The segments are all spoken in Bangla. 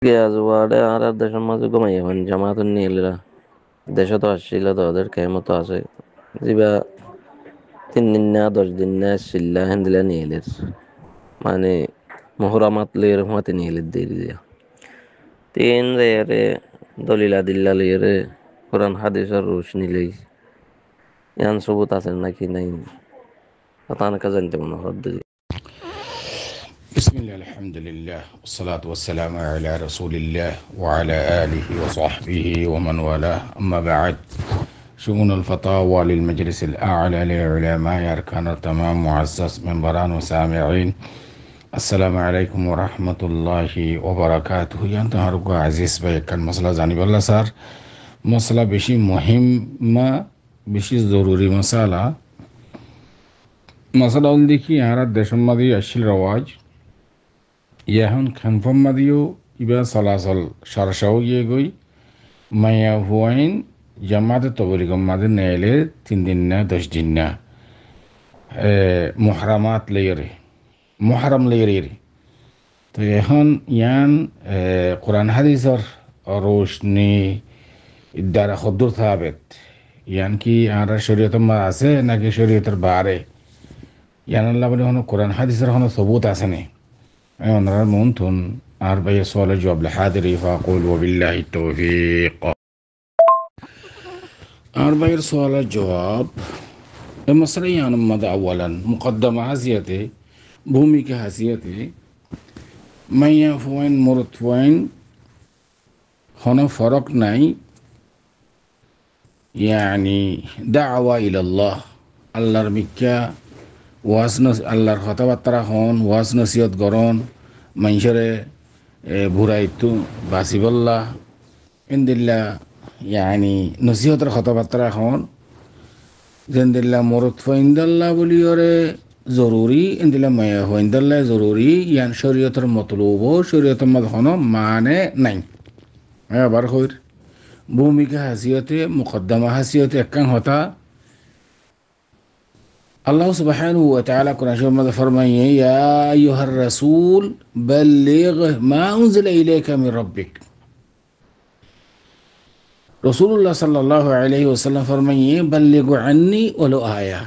ওয়ার্ডে আর দেশের মাঝে ঘুমাইয়া মানে জামাত নিয়ে দেশে তো আসছিল তো ওদের কেমতো আছে যা 3 দিন না 10 দিন না আসছিলা হেন্দিলা নিয়ে এলের মানে মোহরামাত লিয়ের মাতে নিয়ে এলে দিয়ে দিয়া 3 রে দলিলা দিল্লা লিয়ে কোরআন হাদিসের রোশনি লই ইয়ান সবুত আছে নাকি নাই তানকা জানতে মনে হদ্দি بسم الله الحمد لله والصلاة والسلام على رسول الله وعلى آله وصحبه ومن والاه أما بعد شؤون الفتاوى للمجلس الأعلى للعلماء أركان التمام معزز منبران وسامعين السلام عليكم ورحمة الله وبركاته ينتهرق عزيز بيك المسألة زانب الله صار مسألة بشي مهمة بشي ضروري مسألة أول ديكي يارد دشم مدي أشيل رواج এখন খানফম্মাদিও ইবা চলাচল সরসাও গিয়ে গই মাইয়া হুয়াইন জামাতে তবলিগম মাদে নেলে 3 দিন না 10 দিন না মুহরামাত লেয়রে তো এখন ইয়ান কোরআন হাদিসর রোশনি দ্বারা খদ্দুর থাবেত ইয়ান কি আর শরীয়তের মা আছে নাকি শরীয়তের বারে ইয়ান আল্লাহ বলে হনো কোরআন হাদিসের হনো সবুত আছে নি أنا ممكن أربع سؤال جواب لحاضري فأقول وبالله التوفيق. أربع سؤال جواب المسألة يعني ماذا أولا مقدمة حسيتي بومي كحسيتي من يفوين مرتفوين هنا فرق ناي يعني دعوة إلى الله الله رميكا ওয়াজ আল্লাহর কথাবার্তা হন ওয়াজ নসিহত গরণ মানুষরে ভুরাইতু বাসিবল্লাহ ইন্দিল্লা ইয়ানি নসিহতের কথাবার্তা হন জেন্দিল্লা মরত ফইন্দাল্লাহ বলি ওরে জরুরি ইন্দিল্লা মায়া ফইন্দাল্লাহ জরুরি ইয়ান শরীয়তের মতলুব শরীয়তের মত হন মানে নাই আবার হইর ভূমিকা হাসিয়তে মুকদ্দমা হাসিয়তে একখান হতা الله سبحانه وتعالى قرآن شريف ماذا فرمي يا أيها الرسول بلغ ما أنزل إليك من ربك رسول الله صلى الله عليه وسلم فرمي بلغ عني ولو آية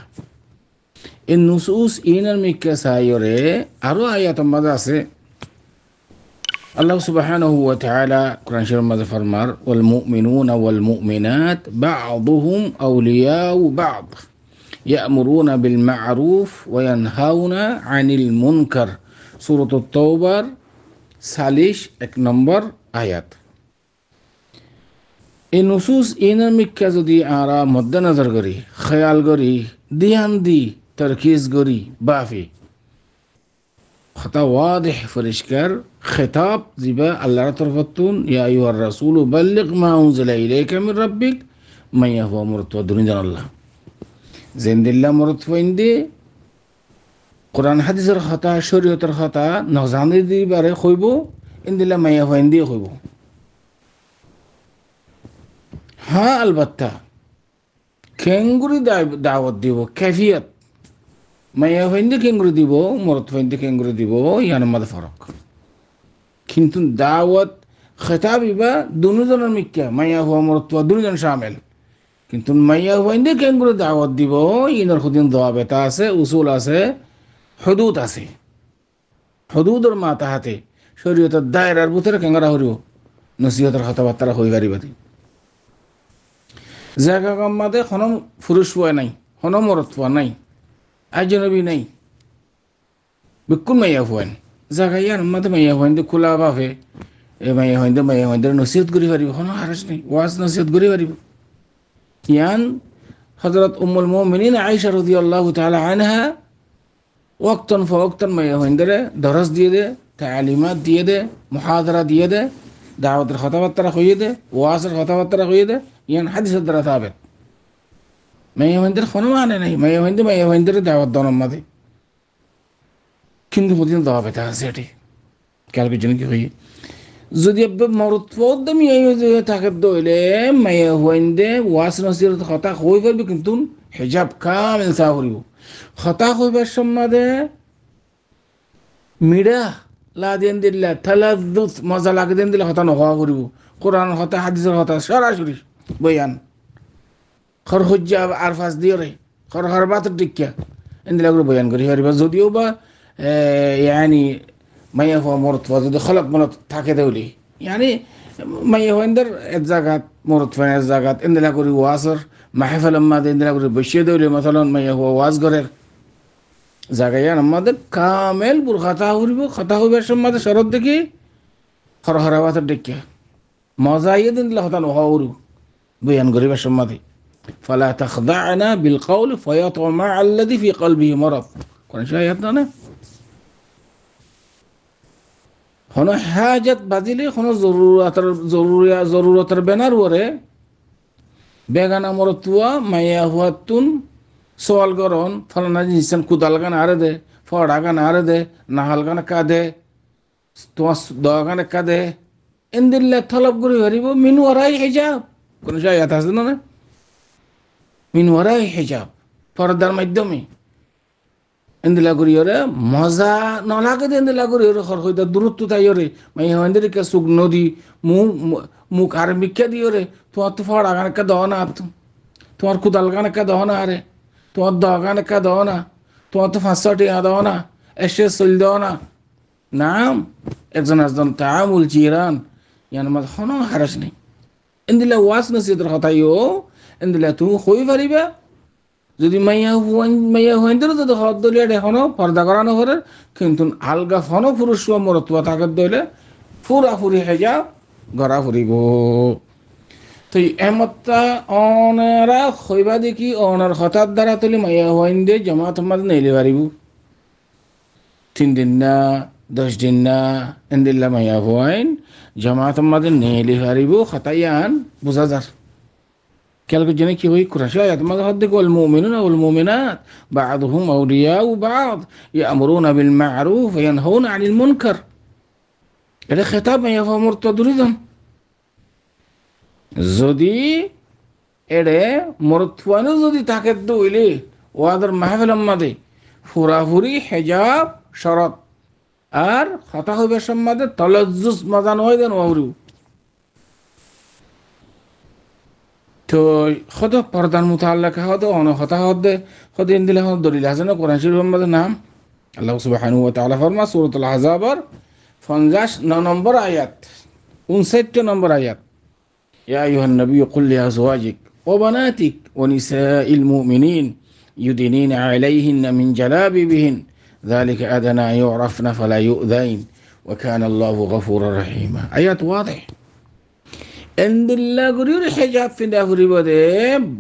النصوص إن المكة سايرة أرو آيات ماذا سي الله سبحانه وتعالى قرآن شريف ماذا فرمار والمؤمنون والمؤمنات بعضهم أولياء بعض يأمرون بالمعروف وينهون عن المنكر سورة التوبة সালিশ 1 নম্বর আয়াত এই নুসুস ইনার মিক্কা যদি আরা মধ্য নজর করি খেয়াল করি ধ্যান দি তরকিজ করি বাফি খতা ওয়াদিহ পরিষ্কার খিতাব জিবা আল্লাহর তরফতুন ইয়া আইয়ুহার রাসূল বাল্লিগ মা উনজিলা ইলাইকা মির রাব্বিক মাইয়া হুয়া মুরতাদুন আল্লাহ জেন্দিল্লা মরত ফইন্দে কোরআন হাদিসের কথা শরীয়তের কথা নজানি দিবারে কইব ইন্দিল্লা মাইয়া ফইন্দে কইব হ্যাঁ আলবাত্তা কেঙ্গুরি দাওয়াত দিব কাফিয়াত মাইয়া ফইন্দে কেঙ্গুরি দিব মরত ফইন্দে কেঙ্গুরি দিব ইয়ার মধ্যে ফরক কিন্তু দাওয়াত খেতাব ইবা দুজনের মিক্কা মাইয়া হুয়া মরত দুজন শামিল কিন্তু মাইয়া হইন্দে কেন করে দাওয়াত দিব ইনর খুদিন দাওয়াত আছে উসুল আছে হুদুদ আছে হুদুদর মাতাহাতে শরীয়তের দায়রার ভিতরে কেঙ্গরা হরিব নসিহতের কথাবার্তা হই পারিবাদি জায়গা কম্মাতে কোনো পুরুষ পোয়া নাই কোনো মরত পোয়া নাই আজনবী নাই বিকুল মাইয়া হইন জায়গা ইয়ার মাতে মাইয়া হইন্দে খোলা বাফে এ মাইয়া হইন্দে নসিহত করি পারিব কোনো হারাজ নেই ওয়াজ নসিহত করি পারিব ইয়ান হযরত উম্মুল মুমিনিন আয়েশা রাদিয়াল্লাহু তাআলা আনহা ওয়াক্তন ফওয়াক্তন মাইয়া হইন্দরে দরস দিয়ে দে তালিমাত দিয়ে দে মুহাদারা দিয়ে দে দাওয়াতের কথাবার্তা কইয়ে দে ওয়াজের কথাবার্তা কইয়ে দে ইয়ান হাদিসের দ্বারা সাবেত মাইয়া হইন্দরে কোনো মানে নাই মাইয়া হইন্দরে দাওয়াত দনম মাদে কিন্তু মদিন দাওয়াত আছে এটি কালকে জন্য কি হই যদি মরত পদমি থাকে দইলে মাইয়া হইন্দে ওয়াস নসির কথা কই পারবে কিন্তু হিজাব কামিল চা করিব কথা কইবার সম্মাদে মিডা লা দেন দিল্লা তালাদ্দুত মজা লাগে দেন দিলে হতা নহোৱা কৰিব কোরআন হতা হাদিসের হতা সরাসরি বয়ান খর হজ্জা আর ফাঁস দিয়ে রে খর হরবাতের টিকা এন্দিলা করে বয়ান করি হরিবা যদিও বা ইয়ানি মাইয়া হওয়া মরতফা যদি খলক মনত থাকে দেউলি ইয়ানি মাইয়া হওয়া এদের এক জায়গাত মরতফা এক জায়গাত এন্দিলা করি ওয়াজর মাহফিল আম্মাদ এন্দিলা করে বসিয়ে দেউলি মতলন মাইয়া হওয়া ওয়াজ করের জায়গায় আমাদের কামেল বুর খাতা হইবার সম্মাদে শরৎ দেখি খর হরাবাতের টিকা মজা ইয়ে দিন দিলা হতা নহা উরু বয়ান করিবার সম্মাদে فلا تخضعنا بالقول فيطمع الذي في قلبه مرض কোন আয়াত না কোন হাজত বাজিলে কোন জরুরতের বেনার ওরে বেগানা মরতুয়া মাইয়া হুয়াতুন সওয়াল করন ফলানা জিনিসন কুদাল গান আরে দে ফড়া গান আরে দে নাহাল গান কাদে তোমার দোয়া গান কাদে এন্দিল্লা তলব করি হরিব মিন ওরাই হিজাব কোন আয়াত আছে না মিন ওরাই হিজাব পর্দার মাধ্যমে এন্দিলা করি ওরে মজা নলাগে এন্দিলা করি ওরে খর হইতা দূরত্ব তাই ওরে মাই হন্দিরিকে সুগ নদী মুখ আর মিক্কা দি ওরে তোমার তো ফড়া গান কা দহনা তোমার কুদাল গান কা দহনা আরে তোমার দহ গান কা দহনা তোমার তো 500 টাকা দহনা এসে চল দহনা নাম একজন তামুল জিরান ইয়ান মাঝ হনো হারাস নেই এন্দিলা ওয়াস নসিহতের কথাইও এন্দিলা তুমি হই পারিবা যদি মাইয়া হুয়াইন্দের যদি হদ দলিয়া এখনো পর্দা করানো হরে কিন্তু আলগা ফনো পুরুষ মরতুয়া তাকে দইলে ফুরাফুরি হেজা গড়া ফুরিব তো এমতা অনারা হইবা দেখি অনার হঠাৎ দ্বারা তুলি মাইয়া হুয়াইন্দে জমাত মাঝে নেইলে পারিব 3 দিন না 10 দিন না এন্দিল্লা মাইয়া হুয়াইন জমাত মাঝে নেইলে পারিব হতাইয়ান বোঝা যার كالك جنكي وي كرشايات ما هدك والمؤمنون والمؤمنات بعضهم أولياء بعض يأمرون بالمعروف وينهون عن المنكر هذا خطاب ما يفهم مرتدريدهم যদি এড়ে মরতওয়ানো যদি তাকে দইলে ওয়াদার মাহফিল আম্মাদে ফুরাফুরি হিজাব শরত আর কথা হইবে সম্মাদে তলজ্জুস মজা নয় দেন ওয়ারু তো খদ পর্দার মুতাআল্লাক হদ অন হতা হদ খদ ইনদিলা হদ দলিল আছে না কোরআন শরীফের মধ্যে নাম আল্লাহ সুবহানাহু ওয়া তাআলা ফরমা সূরাতুল আহজাবের 59 নম্বর আয়াত 59 নম্বর আয়াত ইয়া আইয়ুহান নাবিয়্যু কুল লি আজওয়াজিক ওয়া বানাতিক ওয়া নিসাইল মুমিনিন ইউদিনিনা আলাইহিন্না মিন জালাবিবিহিন যালিকা আদনা ইউরাফনা ফালা ইউযাইন ওয়া কানা আল্লাহু গফুরুর রহিমা আয়াত ওয়াদিহ এন্দিল্লা গরির হেজাব ফিন্দা ফুরিব দে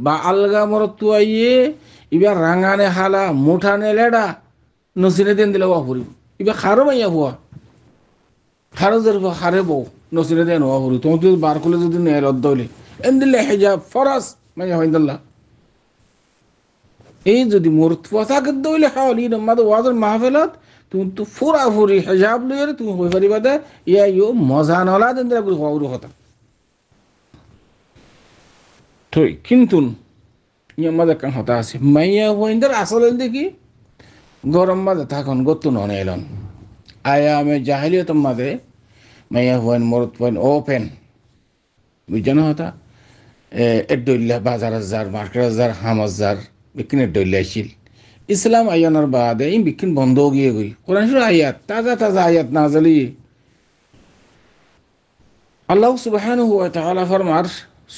বা আলগা মরতুয়াইয়ে ইবা রাঙানে হালা মুঠানে লেডা নসিনে দেন দিলে ওয়া ফুরিব ইবা খারো মাইয়া হুয়া খারো দের খারে বউ নসিনে দেন ওয়া ফুরি তুমি যদি বার করলে যদি নেল অদ্দলে এন্দিল্লা হেজাব ফরাস মাইয়া হইন্দল্লাহ এই যদি মরতুয়া থাকে দইলে হাওলি নমাদ ওয়াজের মাহফিলত তুমি তো ফুরা ফুরি হেজাব লইরে তুমি হই পারিবা দে ইয়া ইও মজা নলা দেন দিলা করি হওয়া কথা তো কিন্তু ইয়ামাদে কান হতা আছে মাইয়া হইন্দার আসলে দেখি গরম মাঝে থাকুন গত্তু নন এলন আয়া আমি জাহিলিয়ত মাঝে মাইয়া হইন মরত হইন ওপেন বুঝছেন হতা এড্ডইল্লা বাজার হাজার মার্কেট হাজার হাম হাজার বিকিন এড্ডইল্লা আসিল ইসলাম আয়ানোর বাদে ইম বিকিন বন্ধ গিয়ে গই কোরআন শরীফ আয়াত তাজা তাজা আয়াত নাযিলি আল্লাহ সুবহানাহু ওয়া তাআলা ফরমার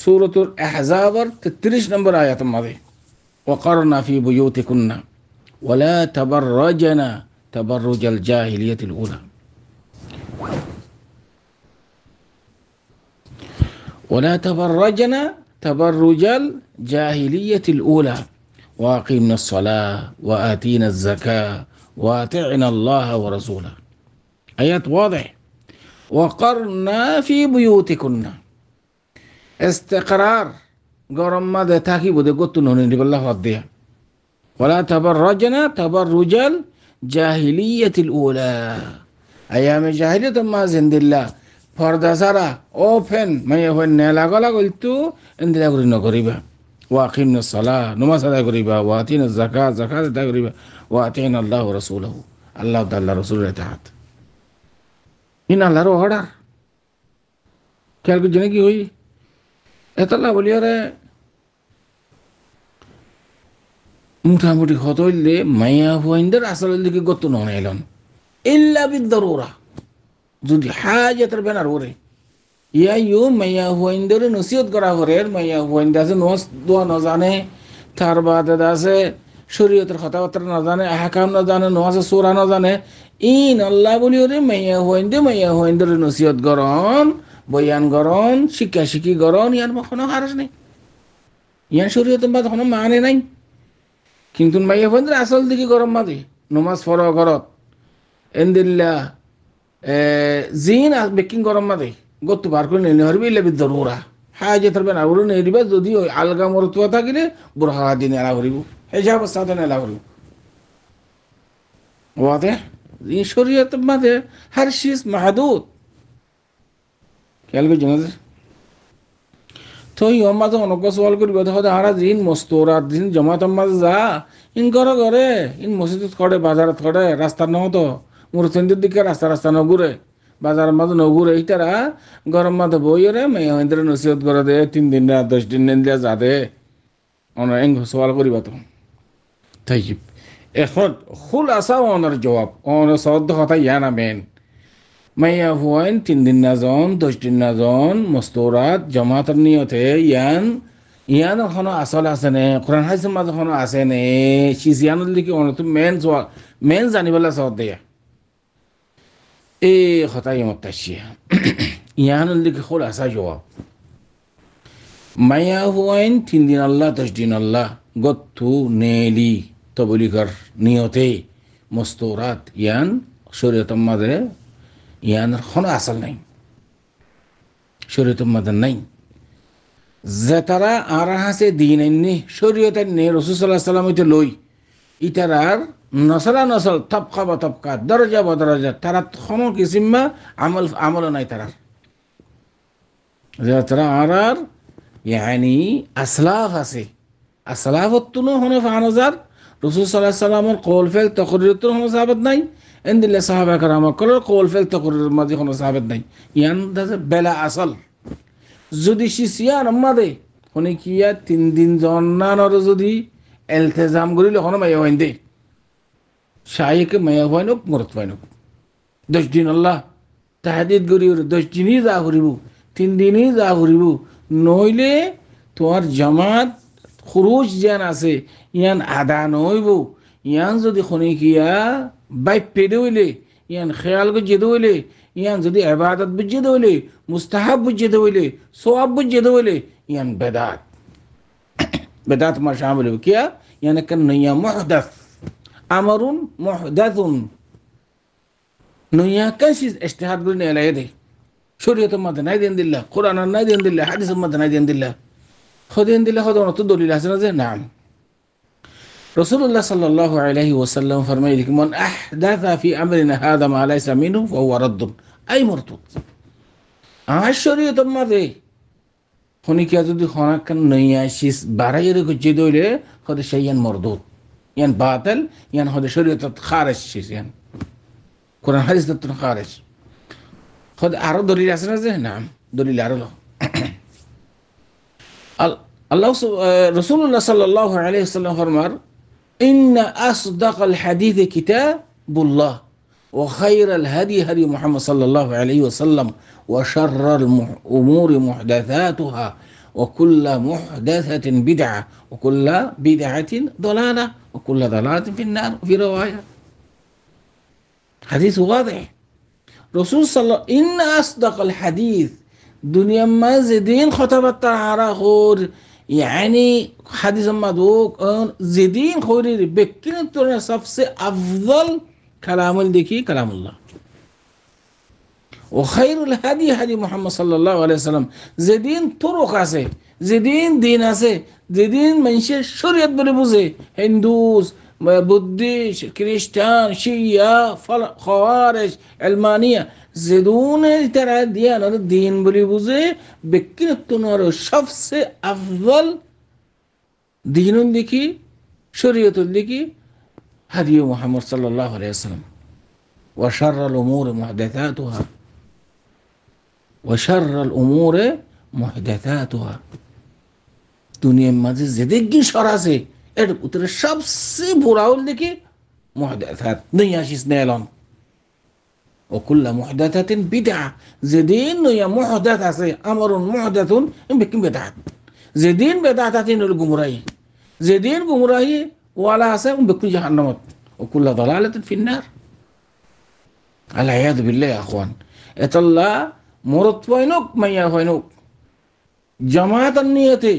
সূরাতুল আহজাবের 33 নম্বর আয়াতের মধ্যে ওয়াকারনা ফি বুয়ুতিকুন্না ওয়ালা তাবাররাজনা তাবাররুজাল জাহিলিয়াতিল উলা ওয়ালা তাবাররাজনা তাবাররুজাল জাহিলিয়াতিল উলা ওয়াকিমনাস সালাহ ওয়া আতিনাজ যাকাহ ওয়া আতি'না আল্লাহ ওয়া রাসূলাহু আয়াত ওয়াদিহ ওয়াকারনা ফি বুয়ুতিকুন্না ইস্তিকরার গরম মাঝে থাকি বোধে গত্তু ননি দিবাল্লাহ হদ দিয়া ওয়ালা তাবাররাজনা তাবাররুজাল জাহিলিয়াতিল উলা আয়ামে জাহিলিয়াত মা জিন্দিল্লাহ পর্দা সারা ওপেন মাইয়া হইন নেলা গলা গলতু ইন্দিলা করি নকরিবা ওয়াকিমনাস সালাহ নামাজ আদায় করিবা ওয়া আতিনাজ যাকাত যাকাত আদায় করিবা ওয়া আতি'না আল্লাহ ওয়া রাসূলহু আল্লাহ তাআলা রাসূলের ইতাআত ইন আল্লাহর অর্ডার খেয়াল করছে নাকি হই এতলা বলি আরে মোটামুটি হত হইলে মাইয়া হুয়াইন্দের আসলের দিকে গত নন এলন ইল্লা বিদ্দরুরা যদি হাজাতের বেনার ওরে ইয়া ইউ মাইয়া হুয়াইন্দের নসিহত করা করে মাইয়া হুয়াইন্দা আছে নস দোয়া ন জানে তার বাদে আছে শরীয়তের কথাবার্তা না জানে আহকাম না জানে নমাজে সূরা না জানে ইন আল্লাহ বলি ওরে মাইয়া হুয়াইন্দের নসিহত গরন বয়ান গরন শিক্ষা শিক্ষি গরন ইয়ার কোনো হারাস নেই ইয়ার শরীয়তের বাদ কোনো মানে নাই কিন্তু মাইয়া হুয়াইন্দের আসল দিকে গরম মাদি নমাজ পড়া ঘরত এন্দিল্লা জিন বেকিং গরম মাদি গত্তু বার করে নিলে হরবি ইল্লা বিদ্দরুরা হাজে থাকবে না ওরে নিয়ে দিবা যদি ওই আলগা মরতুয়া থাকিলে বুড়া দিন এলা করিব হিসাব সাথে এলা করিব واضح এই শরীয়ত মাঝে হর চিজ মাহদুদ খেয়াল করছি না তো ইয়ম মাঝে অনজ্ঞ সওয়াল করিব দেখো হারা দিন মস্তরাত দিন জমাত মাঝে যা ইন করে ইন মসজিদত করে বাজারত করে রাস্তার নহতো মুরসেন্দির দিকে রাস্তা নঘুরে বাজারের মাঝে নঘুরে এইটারা গরম মাঝে বইরে মেয়েদের নসিহত করে দে 3 দিন না 10 দিন দিয়া যা দে অনার এং সওয়াল করিবা তো তাই এখন খুল আসা অনার জবাব অনার সদ্য কথা ইয়া না মেন মাইয়া হুয়াইন 3 দিন না জন 10 দিন না জন মস্তরাত জমাতের নিয়তে ইয়ান এখনো আসল আছে নে কোরআন হাদিসের মাঝে এখনো আছে নে সিজিয়ানুল দিকে অনত মেন জানিবলা সদ দেয়া এই কথাই মতাশিয়া ইয়ানুল দিকে খুল আসা জবাব মাইয়া হুয়াইন 3 দিন আল্লাহ 10 দিন আল্লাহ গত্তু নেলি তবলিগর নিয়তে মস্তরাত ইয়ান শরীয়তের মাঝে ইয়ানের কোনো আসল নাই শরীয়তের মাঝে নাই যে তারা আর হাসে দিন এমনি শরীয়তের নেই রাসূল সাল্লাল্লাহু আলাইহি ওয়াসাল্লাম হইতে লই ইতারার নসল তবকা বা তবকা দরজা বা দরজা তারা কোনো কিসিমা আমল নাই তারার যে তারা আর ইয়ানি আসলাফ আছে আসলাফতুনো হনে ফানজার রাসূল সাল্লাল্লাহু আলাইহি ওয়াসাল্লামের কওল ফেল তাকরিরতুন হনে সাহাবত নাই এন্দিল্লা সাহাবা کرام কলর কওল ফেল তাকরির মাঝে হনে সাহাবত নাই ইয়ান দাসে বেলা আসল যদি সিয়ান মাদে হনে কিয়া 3 দিন জন্নানর যদি ইলতিজাম করিলে হনে মাইয়া হইন্দে শাইকে মাইয়া হইনক মরত হইনক 10 দিন আল্লাহ তাহাজ্জুদ করি 10 দিনই যা করিব 3 দিনই যা করিব নইলে তোমার জামাত খুরুজ জান আছে ইয়ান আদা নইব ইয়ান যদি খনিকিয়া বাই পেদে হইলে ইয়ান খেয়াল গজে হইলে ইয়ান যদি ইবাদত বুঝে হইলে মুস্তাহাব বুঝে হইলে সওয়াব বুঝে হইলে ইয়ান বেদাত মা শামিল হবে কিয়া ইয়ান কান নয়া মুহদাস আমরুন মুহদাসুন নয়া কাশি ইজতিহাদ করে এলাই দে শরীয়তের মধ্যে নাই দেন দিল্লাহ কোরআনের নাই দেন দিল্লাহ হাদিসের মধ্যে নাই দেন দিল্লাহ খদেন দিল্লাহ খদন তো দলিল আছে না যে নাম রাসূলুল্লাহ সাল্লাল্লাহু আলাইহি ওয়াসাল্লাম ফরমায় মান আহদাথা ফি আমরিনা হাদা মা লাইসা মিনহু ফাহুয়া রাদ্দুন আই মারতুদ আর শরীয়তের মধ্যে খনিকিয়া যদি খনাকান নয়া শিস বারাইরে গজে দইলে খদে শাইয়ান মারদুদ ইয়ান বাতিল ইয়ান খদে শরীয়ত খারিজ শিস ইয়ান কোরআন হাদিস তো খারিজ খদে আরো দলিল আছে না যে নাম দলিল আরো আল্লাহ রাসূলুল্লাহ সাল্লাল্লাহু আলাইহি ওয়াসাল্লাম ফরমার ইন্না আসদাকাল হাদিস কিতাবুল্লাহ ওয়া খায়রাল হাদি হাদি মুহাম্মদ সাল্লাল্লাহু আলাইহি ওয়াসাল্লাম ওয়া শাররাল উমুরি মুহদাসাতুহা ওয়া কুল্লু মুহদাসাতিন বিদআহ ওয়া কুল্লু বিদআতিন দালালাহ ওয়া কুল্লু দালালাতিন ফিন-নার ফি রিওয়ায়া হাদিস ওয়াদিহ রাসূল সাল্লাল্লাহু ইন্না আসদাকাল হাদিস দুনিয়া में जिदीन खतबत आराखोर यानी हदीस मदूक जिदीन खोरी बेकिन तो सबसे अफजल कलामुल देखी कलामुल्लाह व खैरुल हदी हदी मोहम्मद सल्लल्लाहु अलैहि वसल्लम जिदीन तुरुक আছে जिदीन दिन আছে जिदीन মানুষের শরীয়ত বলে বুঝে হিন্দুস বুদ্ধিস্ট খ্রিস্টান শিয়া খাওয়ারিজ আলমানিয়া জিদুনের তারা দিয়ানোর দিন বলে বুঝে ব্যক্তিত্বর সবচেয়ে আফজল দিনুন দেখি শরীয়তুল দেখি হাদি মুহাম্মদ সাল্লাল্লাহু আলাইহি ওয়াসাল্লাম ওয়া শাররাল উমুর মুহদাসাতুহা ওয়াশাররাল উমুরে মুহদাসাতুহা, দুনিয়ার মাঝে যেদিক কি সর আছে এর উত্তরে সবচেয়ে বুড়া হল দেখি মুহদাসাত, নইয়া আসিস না এলন। ও কুল্লা মুহদাসাতিন বিদআ, যেদিন নইয়া মুহদাস আছে আমরুন মুহদাসুন বিকিম বেদাত, যেদিন বেদাত আছে নল গুমরাহি, যেদিন গুমরাহি ওয়ালা আছে বিকিম জাহান্নামত। ও কুল্লা দালালাতিন ফিন্নার। আল ইয়াযু বিল্লাহ আখওয়ান, এতাল্লা মরত হইনুক মাইয়া হইনুক জামাত নিয়তে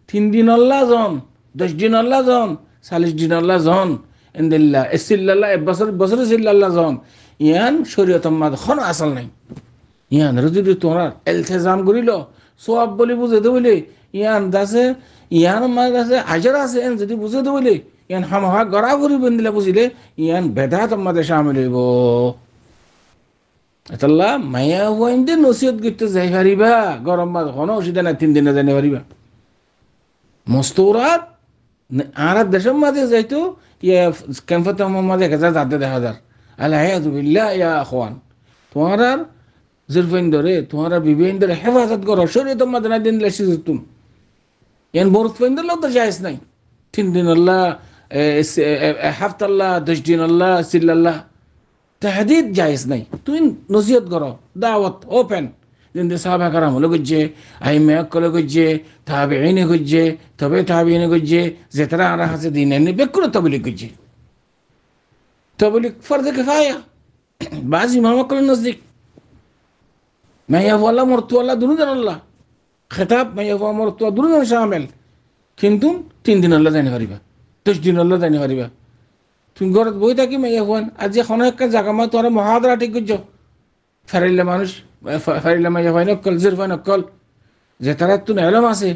3 দিন আল্লাহ জন, 10 দিন আল্লাহ জন, 40 দিন আল্লাহ জন, ইনদিল্লাহ ইসিল্লাল্লাহ বছর বছর ইসিল্লাল্লাহ জন, ইয়ান শরীয়ত মাদ খন আসল নাই। ইয়ান যদি তোমরা ইলতিজাম করিল সওয়াব বলি বুঝে দেবলে, ইয়ান দাসে ইয়ান মাদ আছে আজর আছে, এন যদি বুঝে দেবলে ইয়ান হামহা গড়া করি বন্দিলা বুঝিলে ইয়ান বেদাত মাদে শামিল হইব। এতাল্লা মায়া হইন্দে নসিহত করতে যাই পারিবা, গরম মাদ কোনো অসুবিধা নাই, 3 দিনে জানি পারিবা। মস্তৌরাত আর দেশের মাঝে যাইতো ইয়া ক্যাম্পত মাঝে 1000 যাতে 1000। আল্লাহ বিল্লাহ ইয়া আখওয়ান, তোমার জিরফাইন ধরে তোমার বিবেইন ধরে হেফাজত করো, শরীয়ত মাঝে না দিন লেসি তুম ইয়ান বরত ফাইন ধরলেও তো জায়েজ নাই। 3 দিন আল্লাহ, হাফতাল্লাহ, 10 দিন আল্লাহ, সিল্লাল্লাহ, তাহদিদ জায়েজ নাই। তুমি নসিহত করো, দাওয়াত ওপেন, যেমন সাহাবা কারাম হলো গজ্জে, আইমা কলে গজ্জে, তাবেঈনে গজ্জে, তবে তাবেঈনে গজ্জে, যে তারা আর হাসে দিন এনে বেকুল তাবলীগ গজ্জে। তাবলীগ ফরজ কিফায়া, বাজি ইমাম কলে নজদিক মাইয়া ওয়ালা মরতু আল্লাহ দুনুজন আল্লাহ খেতাব, মাইয়া ওয়া মরতু দুনুজন শামিল। কিন্তু 3 দিন আল্লাহ জানি পারিবা, 10 দিন আল্লাহ জানি পারিবা। তুমি ঘরত বই থাকি মাইয়া হওয়ান আজ যে কোনো একটা জায়গা মা তোরা মহাদরা ঠিক করছো, ফেরাইলে মানুষ ফেরাইলে মাইয়া হয় নকল জিরফা নকল, যে তারা তুন এলম আছে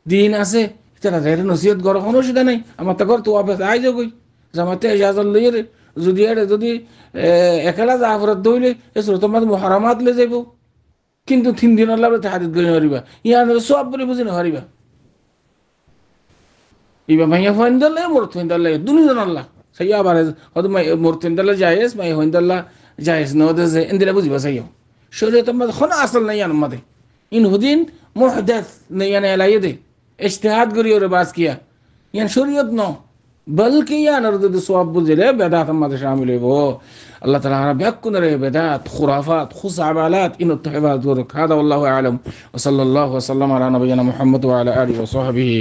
দিন আছে তারা যাই নসিহত গড় কোনো অসুবিধা নাই। আমার তো ঘর তো অফিস আই যাবই জামাতে ইজাজত লইয়ে যদি যদি একেলা যা ফরত দইলে এ তোমার মহারামাত লে যাইব। কিন্তু 3 দিন আল্লাহ তাহাদিদ করে নহারিবা, ইয়ান সব বলে বুঝি নহারিবা। ইবা মাইয়া ফাইন দলে মরত ফাইন দলে দুনিজন আল্লাহ সাইয়া আবার হয়তো মরতেন দলে জায়েজ মাই হইন দল্লা জায়েজ নদে যে এন্দিলা বুঝিবা সাইয়া শরীয়ত মাঝে খন আসল নাই ইয়ান মাদে ইন হুদিন মুহদাস নাই ইয়ান এলাইদে ইজতিহাদ করি ওরে বাস কিয়া ইয়ান শরীয়ত ন বলকি ইয়ান আর যদি সওয়াব বুঝলে বেদাত মাঝে শামিল হইব। আল্লাহ তাআলা আমরা বেকুন রে বেদাত খুরাফাত খুসাবালাত ইন তাহবাত ওয়া খাদা আল্লাহু আলাম ওয়া সাল্লাল্লাহু ওয়া সাল্লাম আলা নবিয়িনা মুহাম্মদ ওয়া আলা আলিহি ওয়া সাহবিহি।